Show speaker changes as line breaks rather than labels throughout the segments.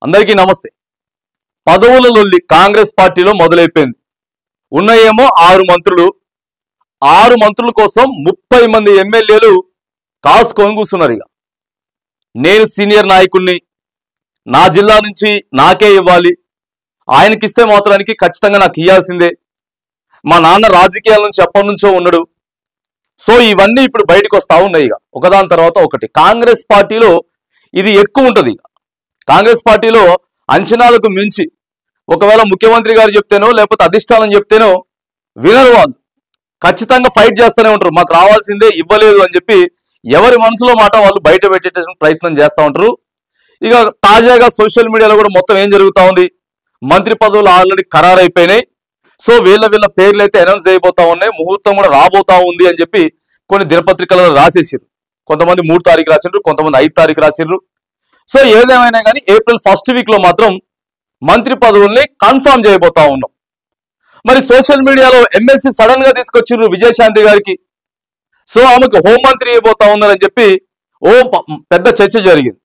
అందరికీ నమస్తే. పదవుల లొల్లి కాంగ్రెస్ పార్టీలో మొదలైపోయింది. ఉన్నయేమో 6 మంత్రులు. 6 మంత్రుల కోసం 30 మంది ఎమ్మెల్యేలు కాసుకొని కూర్చున్నారు. ఇక నేను సీనియర్ నాయకుల్ని, నా జిల్లా నుంచి నాకే ఇవ్వాలి, ఆయనకిస్తే మాత్రానికి ఖచ్చితంగా నాకు ఇవ్వాల్సిందే, మా నాన్న రాజకీయాల నుంచి ఎప్పటి నుంచో ఉన్నాడు. సో ఇవన్నీ ఇప్పుడు బయటకు వస్తా ఉన్నాయి. ఇక ఒకదాని తర్వాత ఒకటి కాంగ్రెస్ పార్టీలో ఇది ఎక్కువ ఉంటుంది. కాంగ్రెస్ పార్టీలో అంచనాలకు మించి ఒకవేళ ముఖ్యమంత్రి గారు చెప్తేనో లేకపోతే అధిష్టానం చెప్తేనో వినరు. వాళ్ళు ఖచ్చితంగా ఫైట్ చేస్తూనే ఉంటారు. మాకు రావాల్సిందే ఇవ్వలేదు అని చెప్పి ఎవరి మనసులో మాట వాళ్ళు బయట పెట్టే ప్రయత్నం చేస్తూ ఉంటారు. ఇక తాజాగా సోషల్ మీడియాలో కూడా మొత్తం ఏం జరుగుతూ ఉంది, మంత్రి పదవులు ఆల్రెడీ ఖరారైపోయినాయి. సో వీళ్ళ పేర్లు అయితే అనౌన్స్ అయిపోతా ఉన్నాయి, ముహూర్తం కూడా రాబోతా ఉంది అని చెప్పి కొన్ని దినపత్రికలలో రాసేసారు. కొంతమంది 3 తారీఖు రాసిండ్రు, కొంతమంది 5 తారీఖు రాసిండ్రు. సో ఏదేమైనా కానీ ఏప్రిల్ ఫస్ట్ వీక్ లో మాత్రం మంత్రి పదవుల్ని కన్ఫర్మ్ చేయబోతా ఉన్నాం. మరి సోషల్ మీడియాలో ఎమ్మెల్సీ సడన్ గా తీసుకొచ్చిర్రు విజయశాంతి గారికి. సో ఆమెకు హోంమంత్రి అయిపోతా ఉన్నారని చెప్పి పెద్ద చర్చ జరిగింది.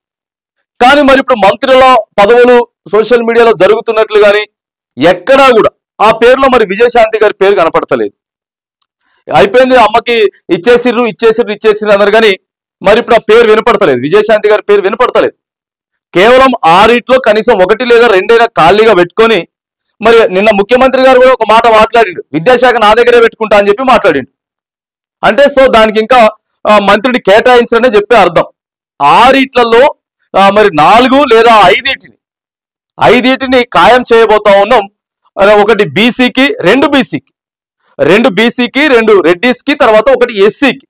కానీ మరి ఇప్పుడు మంత్రుల పదవులు సోషల్ మీడియాలో జరుగుతున్నట్లు కానీ ఎక్కడా కూడా ఆ పేరులో మరి విజయశాంతి గారి పేరు కనపడతలేదు. అయిపోయింది, అమ్మకి ఇచ్చేసిర్రు అన్నారు. కానీ మరి ఇప్పుడు ఆ పేరు వినపడతలేదు, విజయశాంతి గారి పేరు వినపడతలేదు. కేవలం 6 కనీసం 1 లేదా 2 ఖాళీగా పెట్టుకొని మరి నిన్న ముఖ్యమంత్రి గారు కూడా ఒక మాట మాట్లాడిండు, విద్యాశాఖ నా దగ్గరే పెట్టుకుంటా అని చెప్పి మాట్లాడిండు. అంటే సో దానికి ఇంకా మంత్రిని కేటాయించారనే చెప్పే అర్థం. 6 మరి 4 లేదా 5 ఖాయం చేయబోతా ఉన్నాం. ఒకటి బీసీకి, 2 బీసీకి, 2 బీసీకి, 2 రెడ్డిస్కి, తర్వాత 1 ఎస్సీకి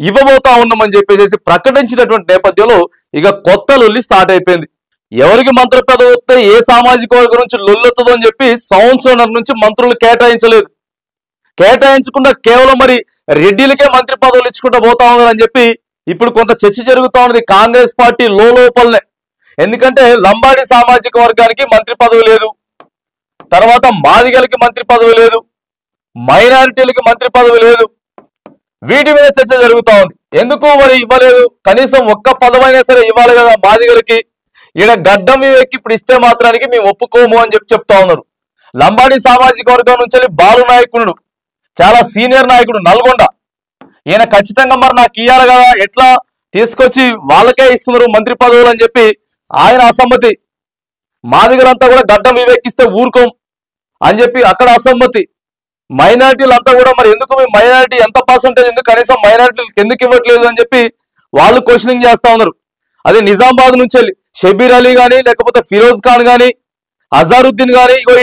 ఇవ్వబోతా ఉన్నామని చెప్పేసి ప్రకటించినటువంటి నేపథ్యంలో ఇక కొత్త లొల్లి స్టార్ట్ అయిపోయింది. ఎవరికి మంత్రి పదవి వస్తే ఏ సామాజిక వర్గం నుంచి లొల్లొస్తుందో అని చెప్పి సంవత్సరం నుంచి మంత్రులు కేటాయించలేదు. కేటాయించకుండా కేవలం మరి రెడ్డిలకే మంత్రి పదవులు ఇచ్చుకుంటూ పోతా ఉన్నారని చెప్పి ఇప్పుడు కొంత చర్చ జరుగుతూ ఉన్నది కాంగ్రెస్ పార్టీ లోపలనే. ఎందుకంటే లంబాడి సామాజిక వర్గానికి మంత్రి పదవి లేదు, తర్వాత మాదిగలకి మంత్రి పదవి లేదు, మైనారిటీలకి మంత్రి పదవి లేదు. వీటి మీద చర్చ జరుగుతూ ఉంది. ఎందుకు మరి ఇవ్వలేదు, కనీసం ఒక్క పదవైనా సరే ఇవ్వాలి కదా మాదిగలకి. ఈయన గడ్డం వివేక్ ఇప్పుడు ఇస్తే మాత్రానికి మేము ఒప్పుకోము అని చెప్పి చెప్తా ఉన్నారు. లంబాడి సామాజిక వర్గం నుంచి బాలు నాయకుడు, చాలా సీనియర్ నాయకుడు, నల్గొండ, ఈయన ఖచ్చితంగా మరి నాకు ఇయ్యాలి కదా, ఎట్లా తీసుకొచ్చి వాళ్ళకే ఇస్తున్నారు మంత్రి పదవులు అని చెప్పి ఆయన అసమ్మతి. మాదిగలంతా కూడా గడ్డం వివేక్ ఇస్తే ఊరుకోం అని చెప్పి అక్కడ అసమ్మతి. మైనారిటీలు అంతా కూడా మరి ఎందుకు మీ మైనారిటీ ఎంత పర్సంటేజ్ ఎందుకు కనీసం మైనారిటీలకు ఎందుకు ఇవ్వట్లేదు అని చెప్పి వాళ్ళు క్వశ్చనింగ్ చేస్తా ఉన్నారు. అదే నిజామాబాద్ నుంచి వెళ్ళి షబీర్ అలీ కానీ లేకపోతే ఫిరోజ్ ఖాన్ కానీ అజారుద్దీన్ కానీ ఇగో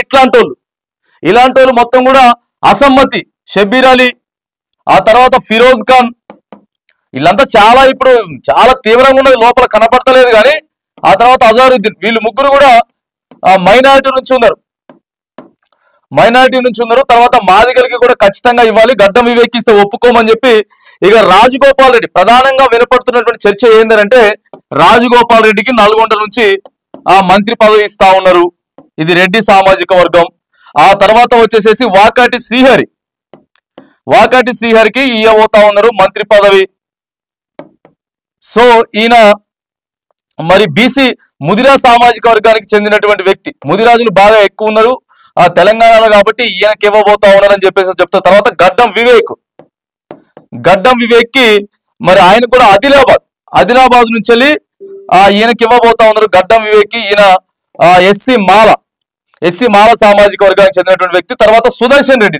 ఇలాంటి వాళ్ళు మొత్తం కూడా అసమ్మతి. షబీర్ అలీ, ఆ తర్వాత ఫిరోజ్ ఖాన్, వీళ్ళంతా ఇప్పుడు చాలా తీవ్రంగా ఉన్నది, లోపల కనపడతలేదు. కానీ ఆ తర్వాత అజారుద్దీన్, వీళ్ళు ముగ్గురు కూడా మైనారిటీ నుంచి ఉన్నారు. తర్వాత మాదిగలకి కూడా ఖచ్చితంగా ఇవ్వాలి, గడ్డం వివేకిస్తే ఒప్పుకోమని చెప్పి ఇక రాజగోపాల్ రెడ్డి, ప్రధానంగా వినపడుతున్నటువంటి చర్చ ఏంటంటే రాజగోపాల్ రెడ్డికి నల్గొండ నుంచి ఆ మంత్రి పదవి ఇస్తా ఉన్నారు. ఇది రెడ్డి సామాజిక వర్గం. ఆ తర్వాత వచ్చేసేసి వాకాటి శ్రీహరికి ఇవ్వబోతా ఉన్నారు మంత్రి పదవి. సో ఈయన మరి బీసీ ముదిరా సామాజిక వర్గానికి చెందినటువంటి వ్యక్తి. ముదిరాజులు బాగా ఎక్కువ ఉన్నారు ఆ తెలంగాణలో, కాబట్టి ఈయనకి ఇవ్వబోతా ఉన్నారని చెప్పేసి చెప్తా. తర్వాత గడ్డం వివేక్ కి మరి ఆయన కూడా ఆదిలాబాద్ నుంచి వెళ్ళి ఈయనకి ఇవ్వబోతా ఉన్నారు గడ్డం వివేక్ కి. ఈయన ఎస్సీ మాల సామాజిక వర్గానికి చెందినటువంటి వ్యక్తి. తర్వాత సుదర్శన్ రెడ్డి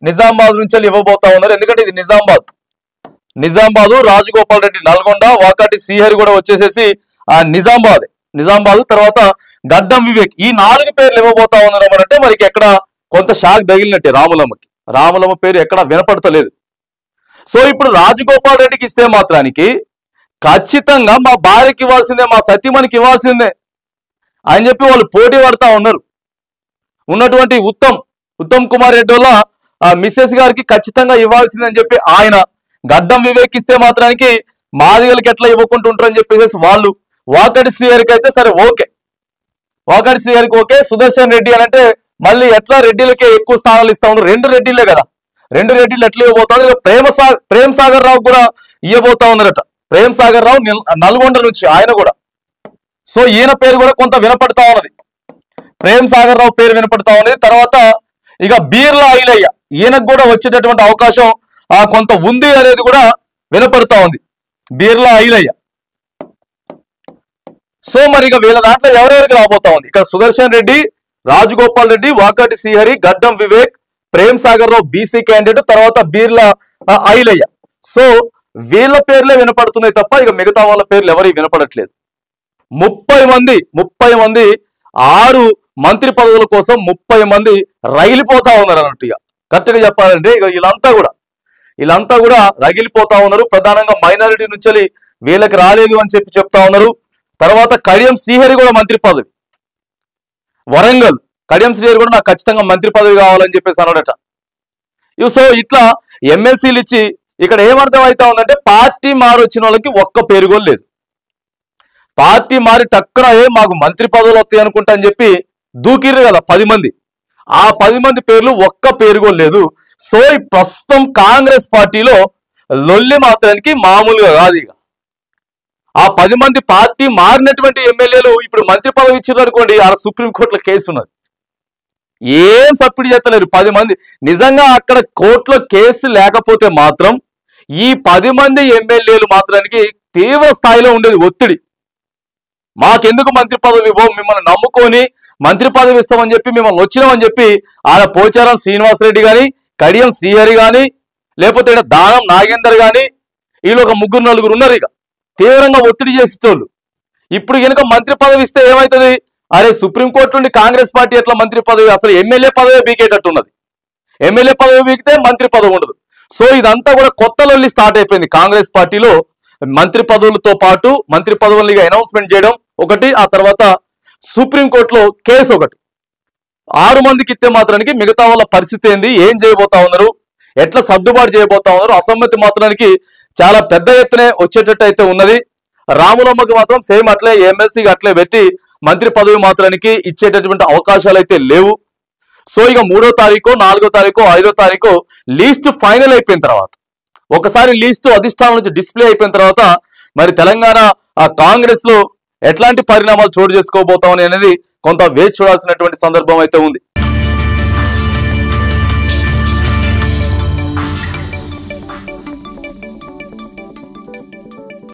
నిజామాబాద్ నుంచి ఇవ్వబోతా ఉన్నారు. ఎందుకంటే ఇది నిజామాబాద్, రాజగోపాల్ రెడ్డి నల్గొండ, వాకాటి శ్రీహరి కూడా వచ్చేసేసి నిజామాబాద్. తర్వాత గడ్డం వివేక్, ఈ 4 పేర్లు ఇవ్వబోతా ఉన్నారు అంటే మరి ఎక్కడ కొంత షాక్ తగిలినట్టే. రాములమ్మ పేరు ఎక్కడ వినపడతలేదు. సో ఇప్పుడు రాజగోపాల్ రెడ్డికి ఇస్తే మాత్రానికి ఖచ్చితంగా మా భార్యకి ఇవ్వాల్సిందే, మా సతీమణికి ఇవ్వాల్సిందే అని చెప్పి వాళ్ళు పోటీ పడతా ఉన్నారు. ఉన్నటువంటి ఉత్తమ్ కుమార్ రెడ్డి వల్ల మిస్సెస్ గారికి ఖచ్చితంగా ఇవ్వాల్సిందే అని చెప్పి ఆయన, గడ్డం వివేక్ ఇస్తే మాత్రానికి మాదిగలకి ఎట్లా ఇవ్వకుంటుంటారని చెప్పేసి వాళ్ళు. వాకటి శ్రీహరికి అయితే సరే ఓకే, సుదర్శన్ రెడ్డి అని అంటే మళ్ళీ ఎట్లా రెడ్డిలకే ఎక్కువ స్థానాలు ఇస్తా ఉన్నారు. 2 రెడ్డిలే కదా, 2 రెడ్డిలు ఎట్లా ఇవ్వబోతా ఉన్నారు. ప్రేమ్ సాగర్ రావు కూడా ఇవ్వబోతా ఉన్నారట. ప్రేమ్ సాగర్ రావు నల్గొండ నుంచి ఆయన కూడా. సో ఈయన పేరు కూడా కొంత వినపడతా ఉన్నది, ప్రేమ్ సాగర్ రావు పేరు వినపడతా ఉన్నది. తర్వాత ఇక బీర్లా ఐలయ్య, ఈయనకు కూడా వచ్చేటటువంటి అవకాశం కొంత ఉంది అనేది కూడా వినపడతా ఉంది, బీర్లా ఐలయ్య. సో మరి ఇక వీళ్ళ దాంట్లో ఎవరెవరికి రాబోతా ఉంది, ఇక్కడ సుదర్శన్ రెడ్డి, రాజగోపాల్ రెడ్డి, వాకాటి శ్రీహరి, గడ్డం వివేక్, ప్రేమ్ సాగర్ రావు బీసీ క్యాండిడేట్, తర్వాత బీర్లా ఐలయ్య. సో వీళ్ళ పేర్లే వినపడుతున్నాయి తప్ప ఇక మిగతా వాళ్ళ పేర్లు ఎవరికి వినపడట్లేదు. 30 మంది 6 మంత్రి పదవుల కోసం 30 మంది రగిలిపోతా ఉన్నారు అన్నట్టు. ఇక కరెక్ట్గా చెప్పాలంటే ఇక వీళ్ళంతా కూడా రగిలిపోతా ఉన్నారు. ప్రధానంగా మైనారిటీ నుంచి వీళ్ళకి రాలేదు అని చెప్తా ఉన్నారు. తర్వాత కడియం శ్రీహరి కూడా మంత్రి పదవి, వరంగల్ కడియం శ్రీహరి కూడా నాకు ఖచ్చితంగా మంత్రి పదవి కావాలని చెప్పేసి అన్నాడట. సో ఇట్లా ఎమ్మెల్సీలు ఇచ్చి ఇక్కడ ఏమర్థం అవుతా ఉందంటే పార్టీ మారి వచ్చిన వాళ్ళకి ఒక్క పేరు కూడా లేదు. పార్టీ మారి టక్కున మాకు మంత్రి పదవులు వస్తాయి అనుకుంటా అని చెప్పి దూకిర్రు కదా 10 మంది, ఆ 10 మంది పేర్లు ఒక్క పేరు కూడా లేదు. సో ఈ ప్రస్తుతం కాంగ్రెస్ పార్టీలో లొల్లి మాత్రానికి మామూలుగా కాదు. ఇక ఆ 10 మంది పార్టీ మారినటువంటి ఎమ్మెల్యేలు ఇప్పుడు మంత్రి పదవి ఇచ్చారు అనుకోండి, ఆ సుప్రీంకోర్టులో కేసు ఉన్నది, ఏం సబ్సిడీ చేస్తలేరు 10 మంది. నిజంగా అక్కడ కోర్టులో కేసు లేకపోతే మాత్రం ఈ 10 మంది ఎమ్మెల్యేలు మాత్రానికి తీవ్ర స్థాయిలో ఉండేది ఒత్తిడి. మాకెందుకు మంత్రి పదవి ఇవ్వం, మిమ్మల్ని నమ్ముకొని మంత్రి పదవి ఇస్తామని చెప్పి మిమ్మల్ని వచ్చినామని చెప్పి ఆడ పోచారం శ్రీనివాసరెడ్డి కానీ, కడియం శ్రీహరి కానీ, లేకపోతే దానం నాగేందర్ కానీ, వీళ్ళు ఒక 3-4 ఉన్నారు. ఇక తీవ్రంగా ఒత్తిడి చేసేటోళ్ళు. ఇప్పుడు కనుక మంత్రి పదవి ఇస్తే ఏమవుతుంది, అరే సుప్రీంకోర్టు నుండి కాంగ్రెస్ పార్టీ ఎట్లా మంత్రి పదవి, అసలు ఎమ్మెల్యే పదవి బీకేటట్టున్నది, ఎమ్మెల్యే పదవి బీకితే మంత్రి పదవి ఉండదు. సో ఇదంతా కూడా కొత్త లొల్లి స్టార్ట్ అయిపోయింది కాంగ్రెస్ పార్టీలో. మంత్రి పదవులతో పాటు మంత్రి పదవులను అనౌన్స్మెంట్ చేయడం ఒకటి, ఆ తర్వాత సుప్రీంకోర్టులో కేసు ఒకటి. 6 మందికి ఇస్తే మాత్రానికి మిగతా వాళ్ళ పరిస్థితి ఏంది, ఏం చేయబోతా ఉన్నారు, ఎట్లా సర్దుబాటు చేయబోతా ఉన్నారు. అసమ్మతి మాత్రానికి చాలా పెద్ద ఎత్తునే వచ్చేటట్టు అయితే ఉన్నది. రాములమ్మకి మాత్రం సేమ్ అట్లే ఎమ్మెల్సీకి అట్లే పెట్టి మంత్రి పదవి మాత్రానికి ఇచ్చేటటువంటి అవకాశాలు అయితే లేవు. సో ఇక 3వ తారీఖు, 4వ తారీఖు, 5వ తారీఖు లీస్ట్ ఫైనల్ అయిపోయిన తర్వాత, ఒకసారి లీస్ట్ అధిష్టానం నుంచి డిస్ప్లే అయిపోయిన తర్వాత మరి తెలంగాణ కాంగ్రెస్ లో ఎట్లాంటి పరిణామాలు చోటు చేసుకోబోతామని అనేది కొంత వేచి చూడాల్సినటువంటి సందర్భం అయితే ఉంది.